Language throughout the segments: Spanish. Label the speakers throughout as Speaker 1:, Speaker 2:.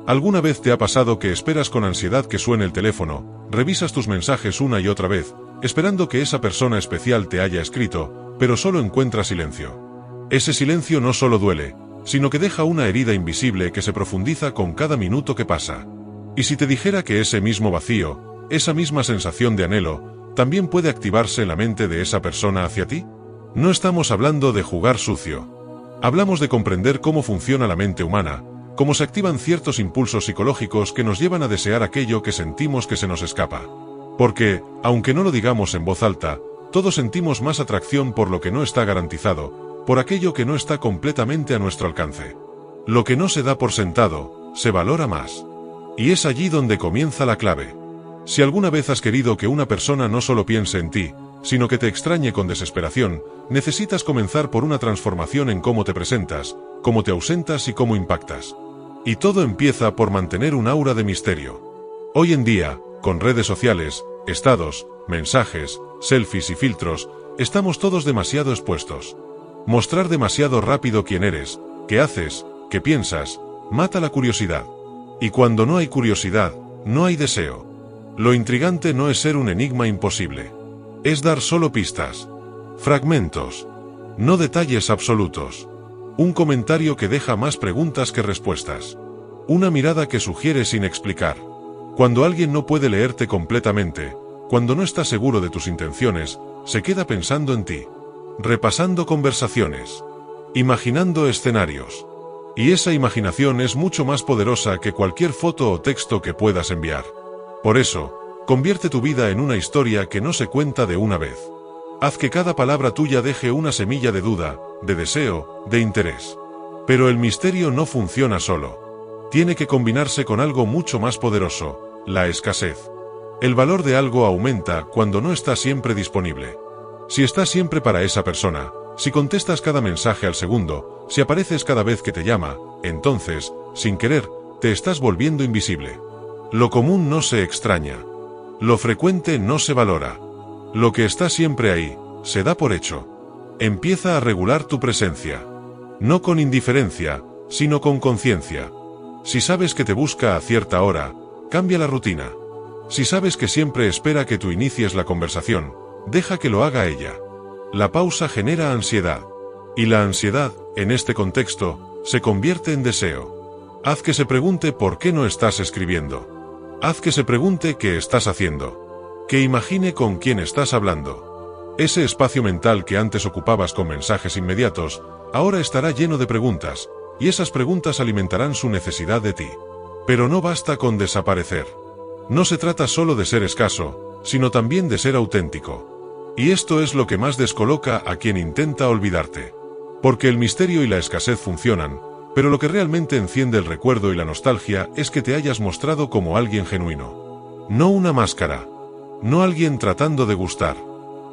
Speaker 1: ¿Alguna vez te ha pasado que esperas con ansiedad que suene el teléfono, revisas tus mensajes una y otra vez, esperando que esa persona especial te haya escrito, pero solo encuentras silencio? Ese silencio no solo duele, sino que deja una herida invisible que se profundiza con cada minuto que pasa. ¿Y si te dijera que ese mismo vacío, esa misma sensación de anhelo, también puede activarse en la mente de esa persona hacia ti? No estamos hablando de jugar sucio. Hablamos de comprender cómo funciona la mente humana, cómo se activan ciertos impulsos psicológicos que nos llevan a desear aquello que sentimos que se nos escapa. Porque, aunque no lo digamos en voz alta, todos sentimos más atracción por lo que no está garantizado, por aquello que no está completamente a nuestro alcance. Lo que no se da por sentado, se valora más. Y es allí donde comienza la clave. Si alguna vez has querido que una persona no solo piense en ti, sino que te extrañe con desesperación, necesitas comenzar por una transformación en cómo te presentas, cómo te ausentas y cómo impactas. Y todo empieza por mantener un aura de misterio. Hoy en día, con redes sociales, estados, mensajes, selfies y filtros, estamos todos demasiado expuestos. Mostrar demasiado rápido quién eres, qué haces, qué piensas, mata la curiosidad. Y cuando no hay curiosidad, no hay deseo. Lo intrigante no es ser un enigma imposible. Es dar solo pistas. Fragmentos. No detalles absolutos. Un comentario que deja más preguntas que respuestas. Una mirada que sugiere sin explicar. Cuando alguien no puede leerte completamente, cuando no está seguro de tus intenciones, se queda pensando en ti. Repasando conversaciones. Imaginando escenarios. Y esa imaginación es mucho más poderosa que cualquier foto o texto que puedas enviar. Por eso, convierte tu vida en una historia que no se cuenta de una vez. Haz que cada palabra tuya deje una semilla de duda, de deseo, de interés. Pero el misterio no funciona solo. Tiene que combinarse con algo mucho más poderoso, la escasez. El valor de algo aumenta cuando no está siempre disponible. Si estás siempre para esa persona, si contestas cada mensaje al segundo, si apareces cada vez que te llama, entonces, sin querer, te estás volviendo invisible. Lo común no se extraña. Lo frecuente no se valora. Lo que está siempre ahí, se da por hecho. Empieza a regular tu presencia. No con indiferencia, sino con conciencia. Si sabes que te busca a cierta hora, cambia la rutina. Si sabes que siempre espera que tú inicies la conversación, deja que lo haga ella. La pausa genera ansiedad. Y la ansiedad, en este contexto, se convierte en deseo. Haz que se pregunte por qué no estás escribiendo. Haz que se pregunte qué estás haciendo. Que imagine con quién estás hablando. Ese espacio mental que antes ocupabas con mensajes inmediatos, ahora estará lleno de preguntas, y esas preguntas alimentarán su necesidad de ti. Pero no basta con desaparecer. No se trata solo de ser escaso, sino también de ser auténtico. Y esto es lo que más descoloca a quien intenta olvidarte. Porque el misterio y la escasez funcionan, pero lo que realmente enciende el recuerdo y la nostalgia es que te hayas mostrado como alguien genuino. No una máscara. No alguien tratando de gustar,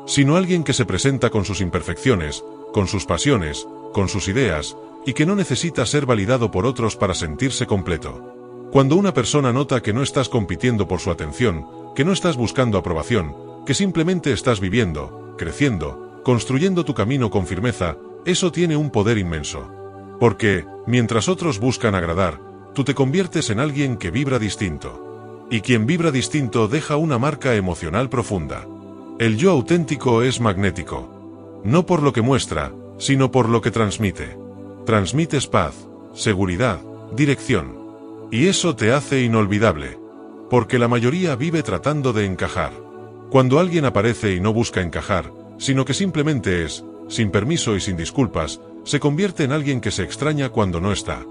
Speaker 1: sino alguien que se presenta con sus imperfecciones, con sus pasiones, con sus ideas, y que no necesita ser validado por otros para sentirse completo. Cuando una persona nota que no estás compitiendo por su atención, que no estás buscando aprobación, que simplemente estás viviendo, creciendo, construyendo tu camino con firmeza, eso tiene un poder inmenso. Porque, mientras otros buscan agradar, tú te conviertes en alguien que vibra distinto. Y quien vibra distinto deja una marca emocional profunda. El yo auténtico es magnético. No por lo que muestra, sino por lo que transmite. Transmites paz, seguridad, dirección. Y eso te hace inolvidable. Porque la mayoría vive tratando de encajar. Cuando alguien aparece y no busca encajar, sino que simplemente es, sin permiso y sin disculpas, se convierte en alguien que se extraña cuando no está.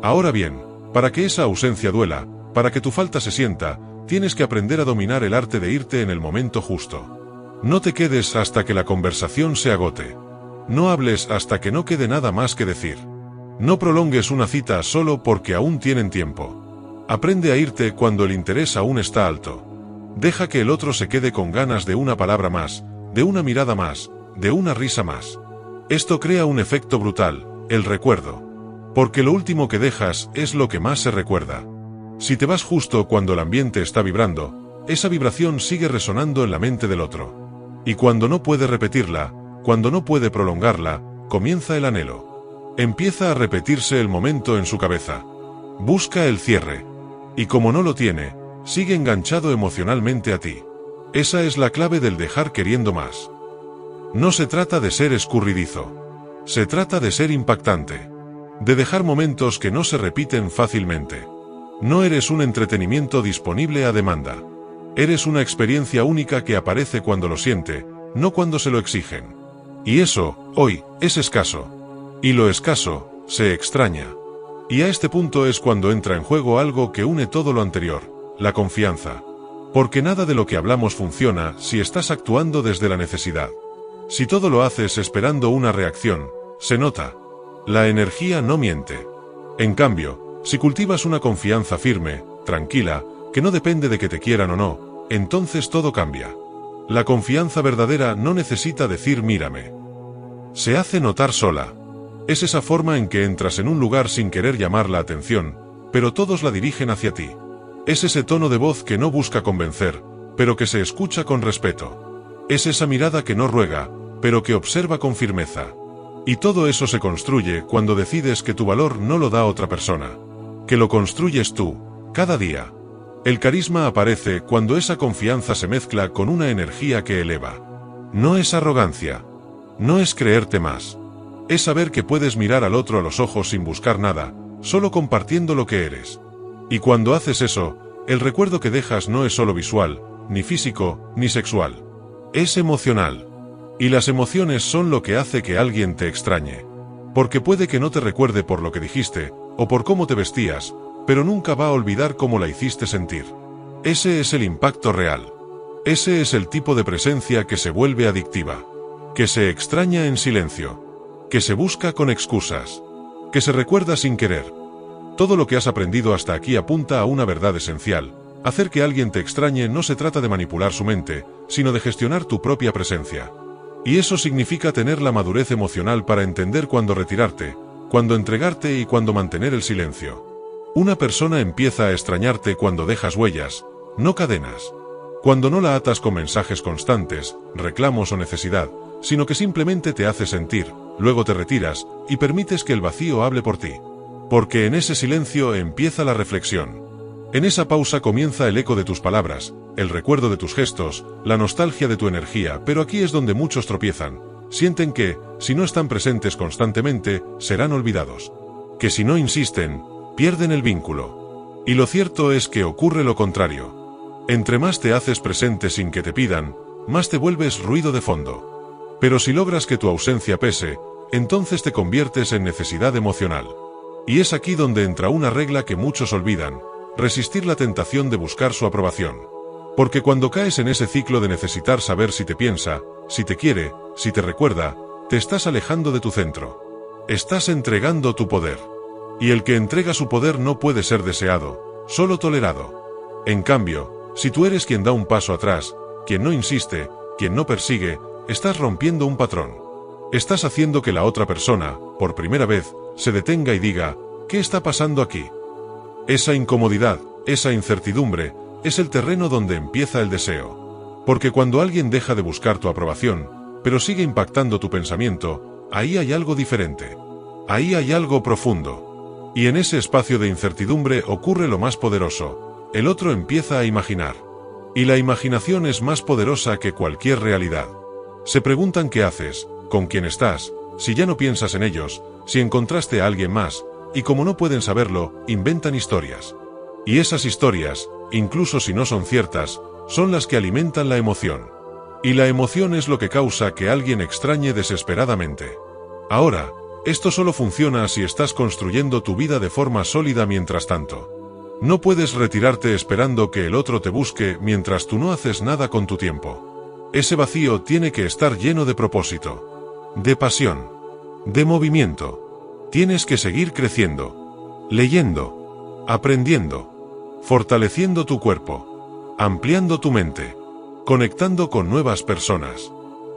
Speaker 1: Ahora bien, para que esa ausencia duela, para que tu falta se sienta, tienes que aprender a dominar el arte de irte en el momento justo. No te quedes hasta que la conversación se agote. No hables hasta que no quede nada más que decir. No prolongues una cita solo porque aún tienen tiempo. Aprende a irte cuando el interés aún está alto. Deja que el otro se quede con ganas de una palabra más, de una mirada más, de una risa más. Esto crea un efecto brutal, el recuerdo. Porque lo último que dejas es lo que más se recuerda. Si te vas justo cuando el ambiente está vibrando, esa vibración sigue resonando en la mente del otro. Y cuando no puede repetirla, cuando no puede prolongarla, comienza el anhelo. Empieza a repetirse el momento en su cabeza. Busca el cierre. Y como no lo tiene, sigue enganchado emocionalmente a ti. Esa es la clave del dejar queriendo más. No se trata de ser escurridizo. Se trata de ser impactante. De dejar momentos que no se repiten fácilmente. No eres un entretenimiento disponible a demanda. Eres una experiencia única que aparece cuando lo siente, no cuando se lo exigen. Y eso, hoy, es escaso. Y lo escaso, se extraña. Y a este punto es cuando entra en juego algo que une todo lo anterior, la confianza. Porque nada de lo que hablamos funciona si estás actuando desde la necesidad. Si todo lo haces esperando una reacción, se nota. La energía no miente. En cambio, si cultivas una confianza firme, tranquila, que no depende de que te quieran o no, entonces todo cambia. La confianza verdadera no necesita decir mírame. Se hace notar sola. Es esa forma en que entras en un lugar sin querer llamar la atención, pero todos la dirigen hacia ti. Es ese tono de voz que no busca convencer, pero que se escucha con respeto. Es esa mirada que no ruega, pero que observa con firmeza. Y todo eso se construye cuando decides que tu valor no lo da otra persona. Que lo construyes tú, cada día. El carisma aparece cuando esa confianza se mezcla con una energía que eleva. No es arrogancia. No es creerte más. Es saber que puedes mirar al otro a los ojos sin buscar nada, solo compartiendo lo que eres. Y cuando haces eso, el recuerdo que dejas no es solo visual, ni físico, ni sexual. Es emocional. Y las emociones son lo que hace que alguien te extrañe. Porque puede que no te recuerde por lo que dijiste, o por cómo te vestías, pero nunca va a olvidar cómo la hiciste sentir. Ese es el impacto real. Ese es el tipo de presencia que se vuelve adictiva. Que se extraña en silencio. Que se busca con excusas. Que se recuerda sin querer. Todo lo que has aprendido hasta aquí apunta a una verdad esencial. Hacer que alguien te extrañe no se trata de manipular su mente, sino de gestionar tu propia presencia. Y eso significa tener la madurez emocional para entender cuándo retirarte, cuándo entregarte y cuándo mantener el silencio. Una persona empieza a extrañarte cuando dejas huellas, no cadenas. Cuando no la atas con mensajes constantes, reclamos o necesidad, sino que simplemente te hace sentir, luego te retiras y permites que el vacío hable por ti. Porque en ese silencio empieza la reflexión. En esa pausa comienza el eco de tus palabras, el recuerdo de tus gestos, la nostalgia de tu energía, pero aquí es donde muchos tropiezan. Sienten que, si no están presentes constantemente, serán olvidados. Que si no insisten, pierden el vínculo. Y lo cierto es que ocurre lo contrario. Entre más te haces presente sin que te pidan, más te vuelves ruido de fondo. Pero si logras que tu ausencia pese, entonces te conviertes en necesidad emocional. Y es aquí donde entra una regla que muchos olvidan: resistir la tentación de buscar su aprobación. Porque cuando caes en ese ciclo de necesitar saber si te piensa, si te quiere, si te recuerda, te estás alejando de tu centro. Estás entregando tu poder. Y el que entrega su poder no puede ser deseado, solo tolerado. En cambio, si tú eres quien da un paso atrás, quien no insiste, quien no persigue, estás rompiendo un patrón. Estás haciendo que la otra persona, por primera vez, se detenga y diga: ¿qué está pasando aquí? Esa incomodidad, esa incertidumbre, es el terreno donde empieza el deseo. Porque cuando alguien deja de buscar tu aprobación, pero sigue impactando tu pensamiento, ahí hay algo diferente. Ahí hay algo profundo. Y en ese espacio de incertidumbre ocurre lo más poderoso. El otro empieza a imaginar. Y la imaginación es más poderosa que cualquier realidad. Se preguntan qué haces, con quién estás, si ya no piensas en ellos, si encontraste a alguien más, y como no pueden saberlo, inventan historias. Y esas historias, incluso si no son ciertas, son las que alimentan la emoción. Y la emoción es lo que causa que alguien extrañe desesperadamente. Ahora, esto solo funciona si estás construyendo tu vida de forma sólida mientras tanto. No puedes retirarte esperando que el otro te busque mientras tú no haces nada con tu tiempo. Ese vacío tiene que estar lleno de propósito, de pasión, de movimiento. Tienes que seguir creciendo, leyendo, aprendiendo, fortaleciendo tu cuerpo, ampliando tu mente, conectando con nuevas personas,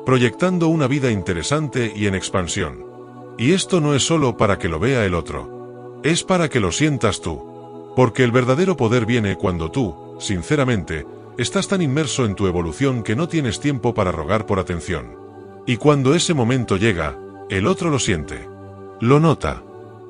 Speaker 1: proyectando una vida interesante y en expansión. Y esto no es solo para que lo vea el otro, es para que lo sientas tú. Porque el verdadero poder viene cuando tú, sinceramente, estás tan inmerso en tu evolución que no tienes tiempo para rogar por atención. Y cuando ese momento llega, el otro lo siente, lo nota,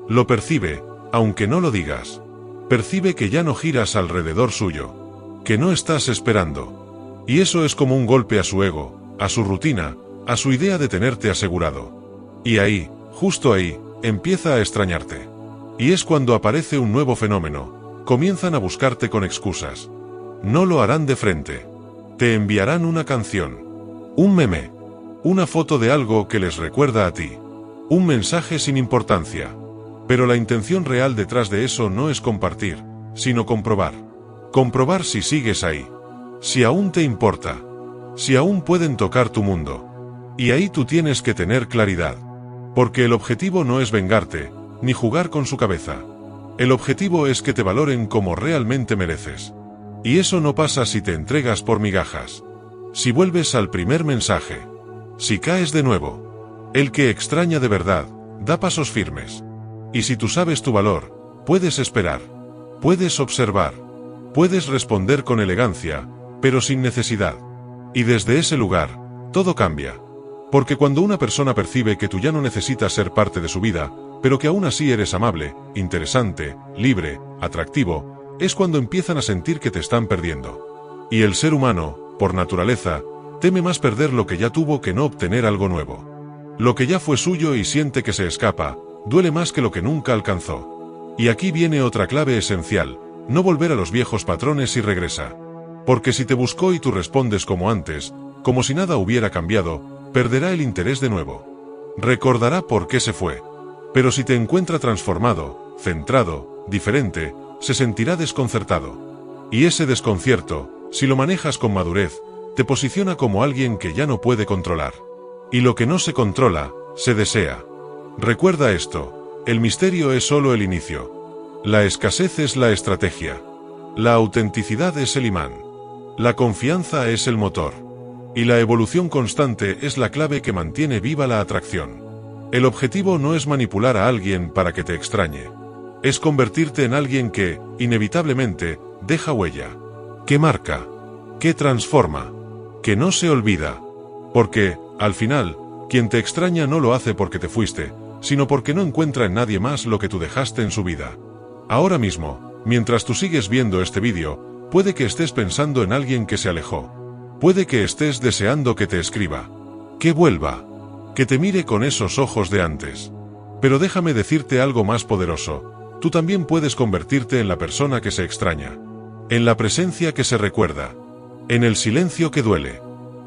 Speaker 1: lo percibe, aunque no lo digas. percibe que ya no giras alrededor suyo, que no estás esperando. Y eso es como un golpe a su ego, a su rutina, a su idea de tenerte asegurado. Y ahí, justo ahí, empieza a extrañarte. Y es cuando aparece un nuevo fenómeno, comienzan a buscarte con excusas. No lo harán de frente. Te enviarán una canción, un meme, una foto de algo que les recuerda a ti, un mensaje sin importancia. Pero la intención real detrás de eso no es compartir, sino comprobar. Comprobar si sigues ahí, si aún te importa, si aún pueden tocar tu mundo. Y ahí tú tienes que tener claridad. Porque el objetivo no es vengarte, ni jugar con su cabeza. El objetivo es que te valoren como realmente mereces. Y eso no pasa si te entregas por migajas. Si vuelves al primer mensaje. Si caes de nuevo. El que extraña de verdad, da pasos firmes. Y si tú sabes tu valor, puedes esperar. Puedes observar. Puedes responder con elegancia, pero sin necesidad. Y desde ese lugar, todo cambia. Porque cuando una persona percibe que tú ya no necesitas ser parte de su vida, pero que aún así eres amable, interesante, libre, atractivo, es cuando empiezan a sentir que te están perdiendo. Y el ser humano, por naturaleza, teme más perder lo que ya tuvo que no obtener algo nuevo. Lo que ya fue suyo y siente que se escapa, duele más que lo que nunca alcanzó. Y aquí viene otra clave esencial, no volver a los viejos patrones y regresa. Porque si te buscó y tú respondes como antes, como si nada hubiera cambiado, perderá el interés de nuevo. Recordará por qué se fue. Pero si te encuentra transformado, centrado, diferente, se sentirá desconcertado. Y ese desconcierto, si lo manejas con madurez, te posiciona como alguien que ya no puede controlar. Y lo que no se controla, se desea. Recuerda esto, el misterio es solo el inicio. La escasez es la estrategia. La autenticidad es el imán. La confianza es el motor. Y la evolución constante es la clave que mantiene viva la atracción. El objetivo no es manipular a alguien para que te extrañe. Es convertirte en alguien que, inevitablemente, deja huella. Que marca. Que transforma. Que no se olvida. Porque, al final, quien te extraña no lo hace porque te fuiste, sino porque no encuentra en nadie más lo que tú dejaste en su vida. Ahora mismo, mientras tú sigues viendo este vídeo, puede que estés pensando en alguien que se alejó. Puede que estés deseando que te escriba. Que vuelva. Que te mire con esos ojos de antes. Pero déjame decirte algo más poderoso. Tú también puedes convertirte en la persona que se extraña. En la presencia que se recuerda. En el silencio que duele.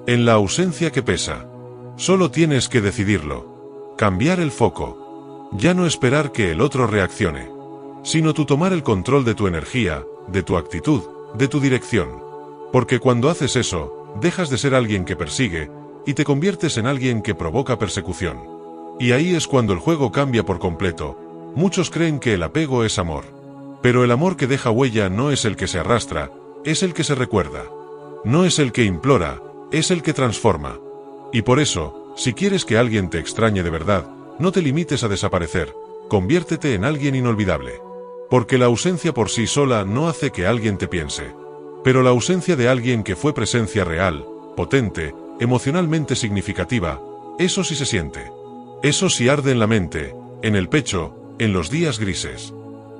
Speaker 1: En la ausencia que pesa. Solo tienes que decidirlo. Cambiar el foco. Ya no esperar que el otro reaccione. Sino tú tomar el control de tu energía, de tu actitud, de tu dirección. Porque cuando haces eso, dejas de ser alguien que persigue, y te conviertes en alguien que provoca persecución. Y ahí es cuando el juego cambia por completo. Muchos creen que el apego es amor. Pero el amor que deja huella no es el que se arrastra, es el que se recuerda. No es el que implora, es el que transforma. Y por eso, si quieres que alguien te extrañe de verdad, no te limites a desaparecer, conviértete en alguien inolvidable. Porque la ausencia por sí sola no hace que alguien te piense. Pero la ausencia de alguien que fue presencia real, potente, emocionalmente significativa, eso sí se siente. Eso sí arde en la mente, en el pecho, en los días grises.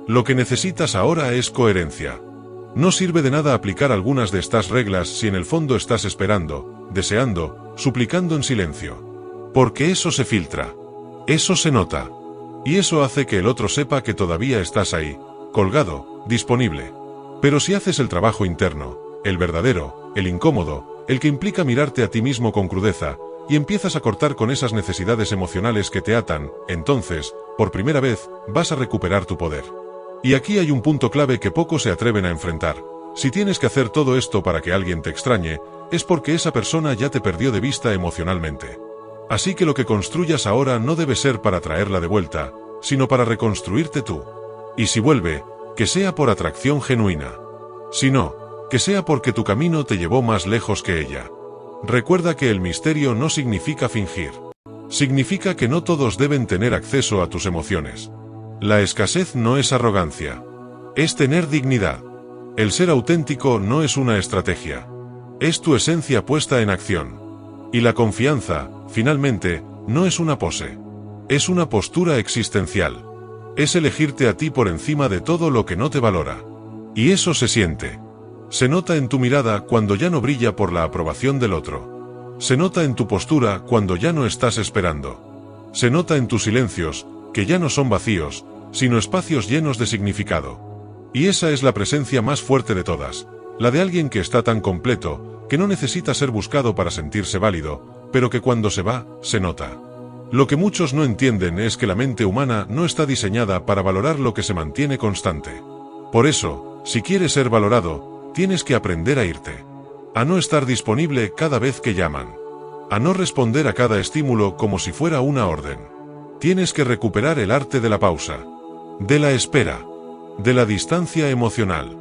Speaker 1: Lo que necesitas ahora es coherencia. No sirve de nada aplicar algunas de estas reglas si en el fondo estás esperando, deseando, suplicando en silencio. Porque eso se filtra. Eso se nota. Y eso hace que el otro sepa que todavía estás ahí, colgado, disponible. Pero si haces el trabajo interno, el verdadero, el incómodo, el que implica mirarte a ti mismo con crudeza, y empiezas a cortar con esas necesidades emocionales que te atan, entonces, por primera vez, vas a recuperar tu poder. Y aquí hay un punto clave que pocos se atreven a enfrentar. Si tienes que hacer todo esto para que alguien te extrañe, es porque esa persona ya te perdió de vista emocionalmente. Así que lo que construyas ahora no debe ser para traerla de vuelta, sino para reconstruirte tú. Y si vuelve, que sea por atracción genuina. Si no, que sea porque tu camino te llevó más lejos que ella. Recuerda que el misterio no significa fingir. Significa que no todos deben tener acceso a tus emociones. La escasez no es arrogancia. Es tener dignidad. El ser auténtico no es una estrategia. Es tu esencia puesta en acción. Y la confianza, finalmente, no es una pose. Es una postura existencial. Es elegirte a ti por encima de todo lo que no te valora. Y eso se siente. Se nota en tu mirada cuando ya no brilla por la aprobación del otro. Se nota en tu postura cuando ya no estás esperando. Se nota en tus silencios, que ya no son vacíos, sino espacios llenos de significado. Y esa es la presencia más fuerte de todas, la de alguien que está tan completo, que no necesita ser buscado para sentirse válido, pero que cuando se va, se nota. Lo que muchos no entienden es que la mente humana no está diseñada para valorar lo que se mantiene constante. Por eso, si quieres ser valorado, tienes que aprender a irte. A no estar disponible cada vez que llaman. A no responder a cada estímulo como si fuera una orden. Tienes que recuperar el arte de la pausa, de la espera, de la distancia emocional.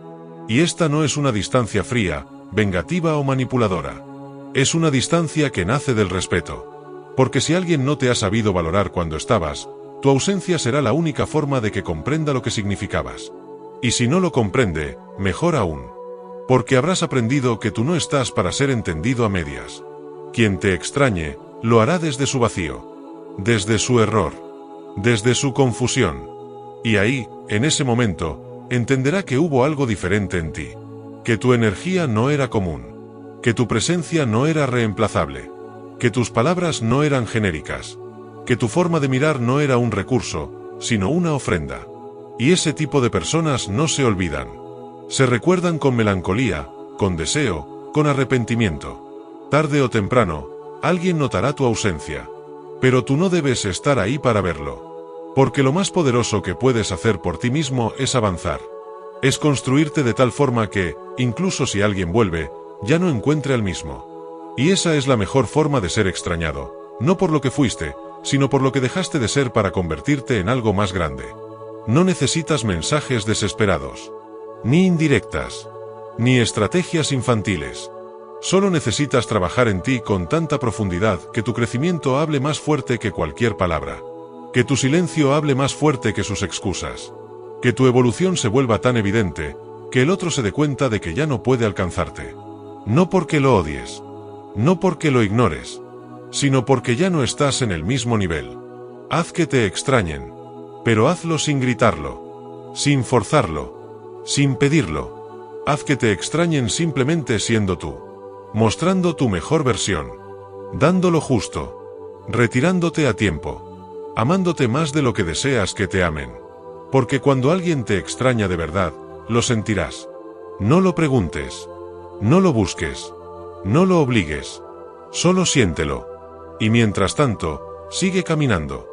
Speaker 1: Y esta no es una distancia fría, vengativa o manipuladora. Es una distancia que nace del respeto. Porque si alguien no te ha sabido valorar cuando estabas, tu ausencia será la única forma de que comprenda lo que significabas. Y si no lo comprende, mejor aún. Porque habrás aprendido que tú no estás para ser entendido a medias. Quien te extrañe, lo hará desde su vacío, desde su error, desde su confusión. Y ahí, en ese momento, entenderá que hubo algo diferente en ti. Que tu energía no era común. Que tu presencia no era reemplazable. Que tus palabras no eran genéricas. Que tu forma de mirar no era un recurso, sino una ofrenda. Y ese tipo de personas no se olvidan. Se recuerdan con melancolía, con deseo, con arrepentimiento. Tarde o temprano, alguien notará tu ausencia. Pero tú no debes estar ahí para verlo. Porque lo más poderoso que puedes hacer por ti mismo es avanzar. Es construirte de tal forma que, incluso si alguien vuelve, ya no encuentre al mismo. Y esa es la mejor forma de ser extrañado, no por lo que fuiste, sino por lo que dejaste de ser para convertirte en algo más grande. No necesitas mensajes desesperados, ni indirectas, ni estrategias infantiles. Solo necesitas trabajar en ti con tanta profundidad que tu crecimiento hable más fuerte que cualquier palabra. Que tu silencio hable más fuerte que sus excusas. Que tu evolución se vuelva tan evidente, que el otro se dé cuenta de que ya no puede alcanzarte. No porque lo odies, no porque lo ignores, sino porque ya no estás en el mismo nivel. Haz que te extrañen, pero hazlo sin gritarlo, sin forzarlo, sin pedirlo. Haz que te extrañen simplemente siendo tú, mostrando tu mejor versión, dando lo justo, retirándote a tiempo, amándote más de lo que deseas que te amen. Porque cuando alguien te extraña de verdad, lo sentirás. No lo preguntes, no lo busques, no lo obligues, solo siéntelo. Y mientras tanto, sigue caminando.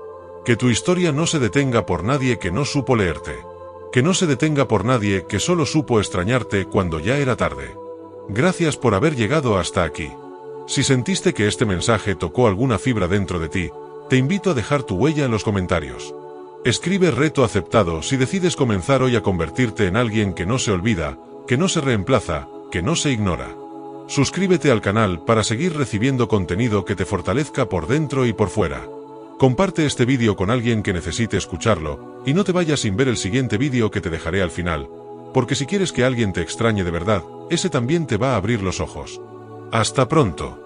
Speaker 1: Que tu historia no se detenga por nadie que no supo leerte. Que no se detenga por nadie que solo supo extrañarte cuando ya era tarde. Gracias por haber llegado hasta aquí. Si sentiste que este mensaje tocó alguna fibra dentro de ti, te invito a dejar tu huella en los comentarios. Escribe reto aceptado si decides comenzar hoy a convertirte en alguien que no se olvida, que no se reemplaza, que no se ignora. Suscríbete al canal para seguir recibiendo contenido que te fortalezca por dentro y por fuera. Comparte este vídeo con alguien que necesite escucharlo, y no te vayas sin ver el siguiente vídeo que te dejaré al final, porque si quieres que alguien te extrañe de verdad, ese también te va a abrir los ojos. Hasta pronto.